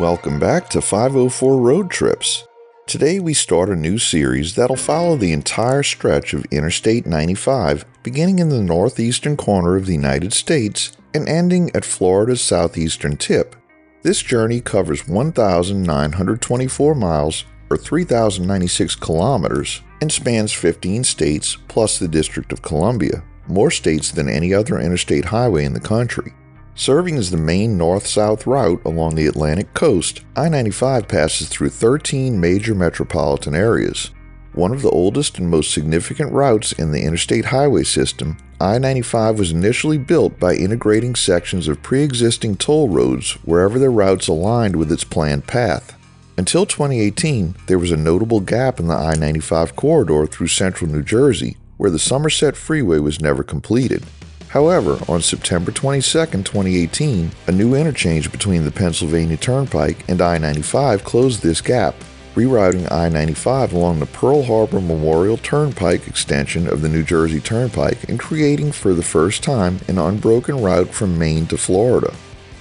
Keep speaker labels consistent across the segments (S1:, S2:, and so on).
S1: Welcome back to 504 Road Trips. Today we start a new series that'll follow the entire stretch of Interstate 95, beginning in the northeastern corner of the United States and ending at Florida's southeastern tip. This journey covers 1,924 miles, or 3,096 kilometers, and spans 15 states plus the District of Columbia, more states than any other interstate highway in the country. Serving as the main north-south route along the Atlantic coast, I-95 passes through 13 major metropolitan areas. One of the oldest and most significant routes in the interstate highway system, I-95 was initially built by integrating sections of pre-existing toll roads wherever their routes aligned with its planned path. Until 2018, there was a notable gap in the I-95 corridor through central New Jersey, where the Somerset Freeway was never completed. However, on September 22, 2018, a new interchange between the Pennsylvania Turnpike and I-95 closed this gap, rerouting I-95 along the Pearl Harbor Memorial Turnpike extension of the New Jersey Turnpike and creating for the first time an unbroken route from Maine to Florida.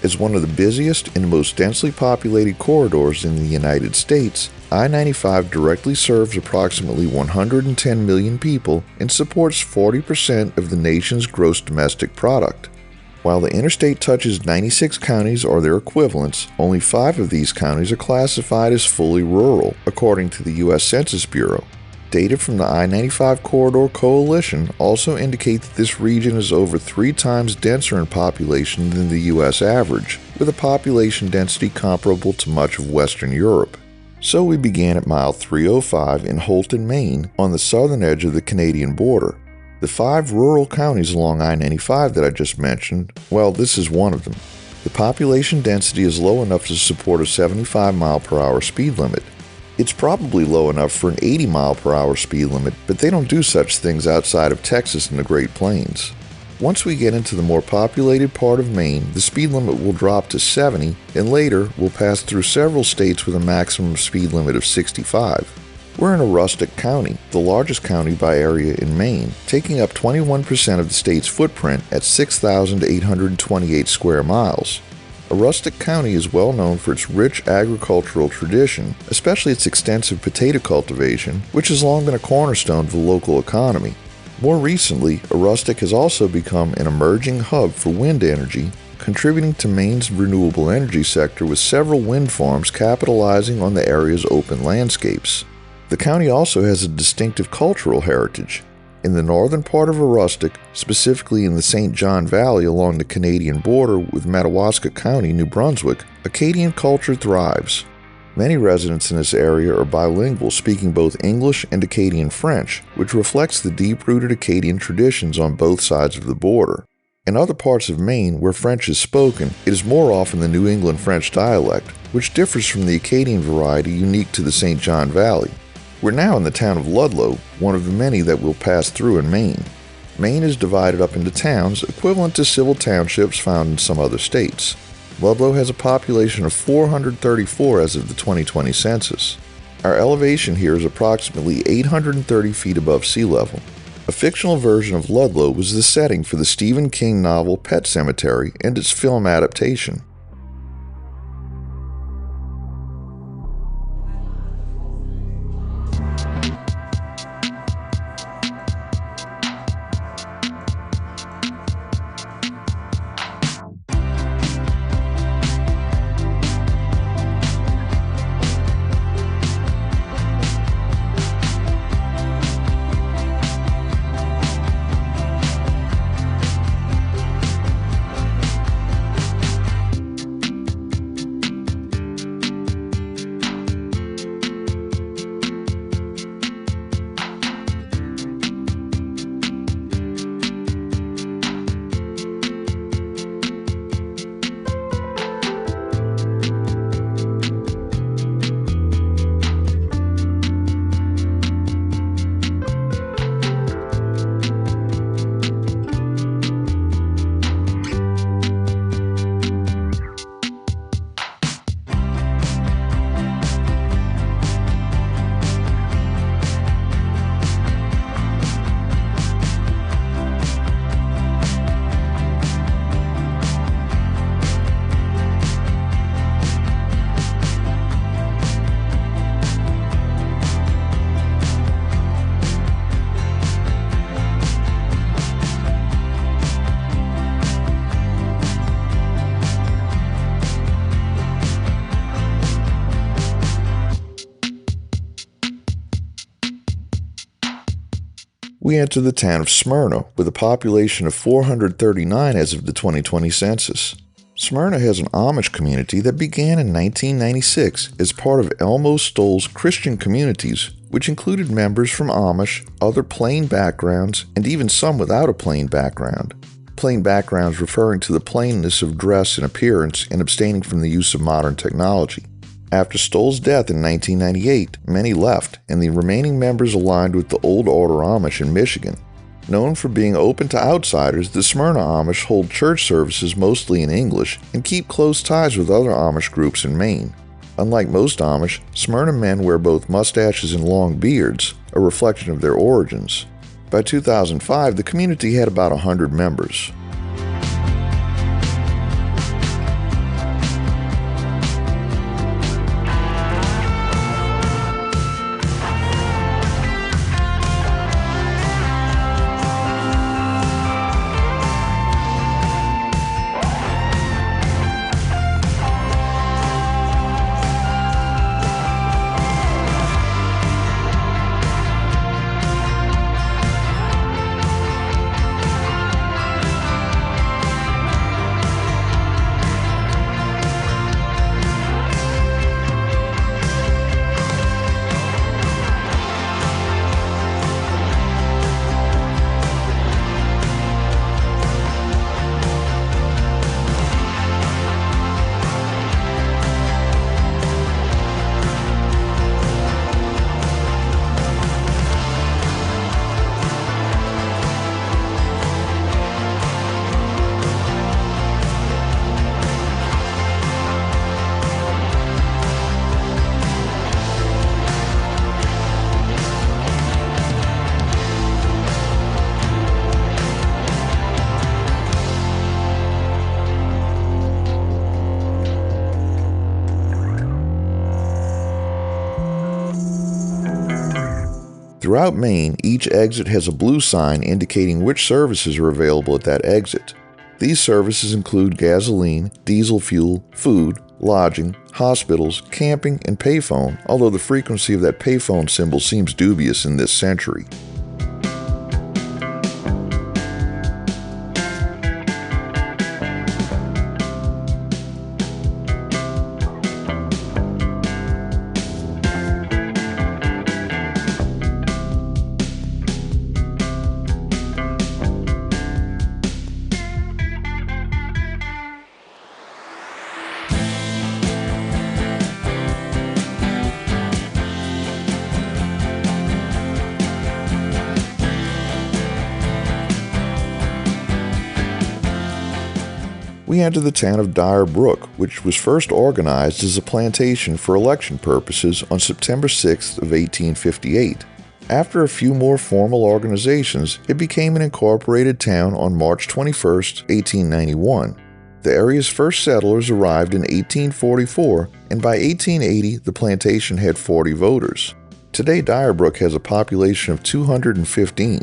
S1: As one of the busiest and most densely populated corridors in the United States, I-95 directly serves approximately 110 million people and supports 40% of the nation's gross domestic product. While the interstate touches 96 counties or their equivalents, only 5 of these counties are classified as fully rural, according to the U.S. Census Bureau. Data from the I-95 Corridor Coalition also indicate that this region is over 3 times denser in population than the U.S. average, with a population density comparable to much of Western Europe. So we began at mile 305 in Houlton, Maine, on the southern edge of the Canadian border. The 5 rural counties along I-95 that I just mentioned, well, this is one of them. The population density is low enough to support a 75 mile per hour speed limit. It's probably low enough for an 80 mile per hour speed limit, but they don't do such things outside of Texas and the Great Plains. Once we get into the more populated part of Maine, the speed limit will drop to 70, and later we'll pass through several states with a maximum speed limit of 65. We're in Aroostook County, the largest county by area in Maine, taking up 21% of the state's footprint at 6,828 square miles. Aroostook County is well known for its rich agricultural tradition, especially its extensive potato cultivation, which has long been a cornerstone of the local economy. More recently, Aroostook has also become an emerging hub for wind energy, contributing to Maine's renewable energy sector with several wind farms capitalizing on the area's open landscapes. The county also has a distinctive cultural heritage. In the northern part of Aroostook, specifically in the St. John Valley along the Canadian border with Madawaska County, New Brunswick, Acadian culture thrives. Many residents in this area are bilingual, speaking both English and Acadian French, which reflects the deep-rooted Acadian traditions on both sides of the border. In other parts of Maine where French is spoken, it is more often the New England French dialect, which differs from the Acadian variety unique to the St. John Valley. We're now in the town of Ludlow, one of the many that we'll pass through in Maine. Maine is divided up into towns equivalent to civil townships found in some other states. Ludlow has a population of 434 as of the 2020 census. Our elevation here is approximately 830 feet above sea level. A fictional version of Ludlow was the setting for the Stephen King novel Pet Sematary and its film adaptation. We enter the town of Smyrna with a population of 439 as of the 2020 census. Smyrna has an Amish community that began in 1996 as part of Elmo Stoll's Christian communities, which included members from Amish, other plain backgrounds, and even some without a plain background. Plain backgrounds referring to the plainness of dress and appearance and abstaining from the use of modern technology. After Stoll's death in 1998, many left, and the remaining members aligned with the Old Order Amish in Michigan. Known for being open to outsiders, the Smyrna Amish hold church services mostly in English and keep close ties with other Amish groups in Maine. Unlike most Amish, Smyrna men wear both mustaches and long beards, a reflection of their origins. By 2005, the community had about 100 members. Throughout Maine, each exit has a blue sign indicating which services are available at that exit. These services include gasoline, diesel fuel, food, lodging, hospitals, camping, and payphone, although the frequency of that payphone symbol seems dubious in this century. We enter the town of Dyer Brook, which was first organized as a plantation for election purposes on September 6th of 1858. After a few more formal organizations, it became an incorporated town on March 21st, 1891. The area's first settlers arrived in 1844, and by 1880 the plantation had 40 voters. Today Dyer Brook has a population of 215.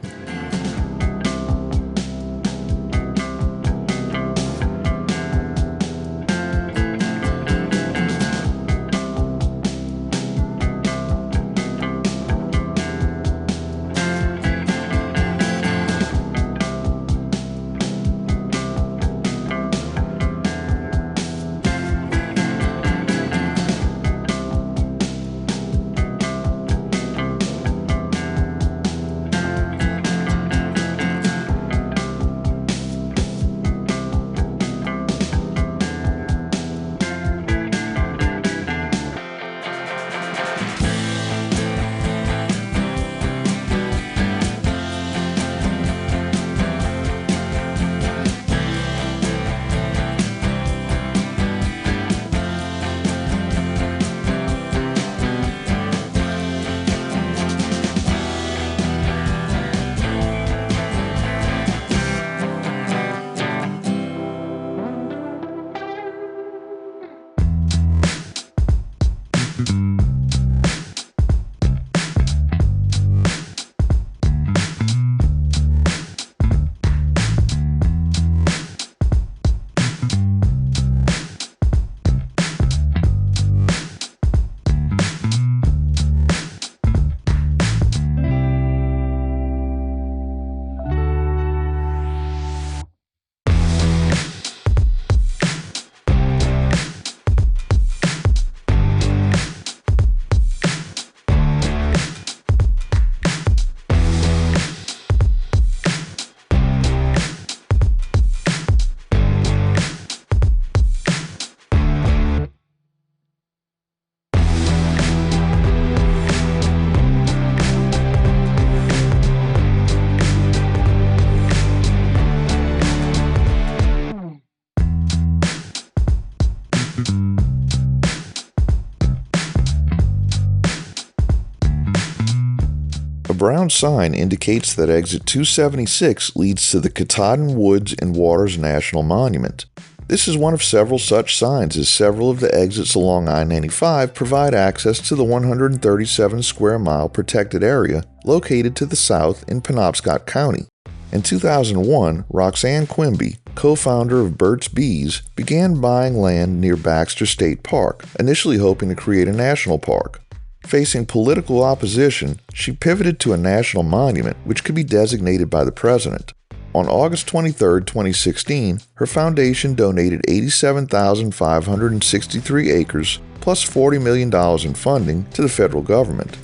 S1: brown sign indicates that exit 276 leads to the Katahdin Woods and Waters National Monument. This is one of several such signs, as several of the exits along I-95 provide access to the 137 square mile protected area located to the south in Penobscot County. In 2001, Roxanne Quimby, co-founder of Burt's Bees, began buying land near Baxter State Park, initially hoping to create a national park. Facing political opposition, she pivoted to a national monument which could be designated by the president. On August 23, 2016, her foundation donated 87,563 acres plus $40 million in funding to the federal government.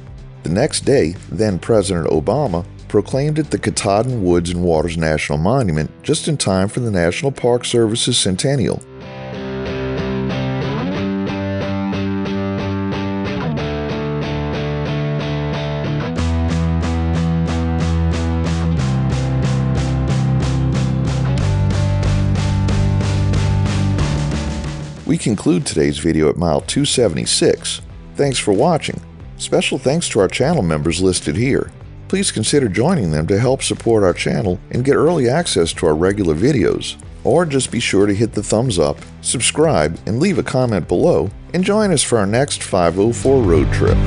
S1: The next day, then President Obama proclaimed it the Katahdin Woods and Waters National Monument just in time for the National Park Service's centennial. We conclude today's video at mile 276. Thanks for watching. Special thanks to our channel members listed here. Please consider joining them to help support our channel and get early access to our regular videos. Or just be sure to hit the thumbs up, subscribe, and leave a comment below, and join us for our next 504 road trip.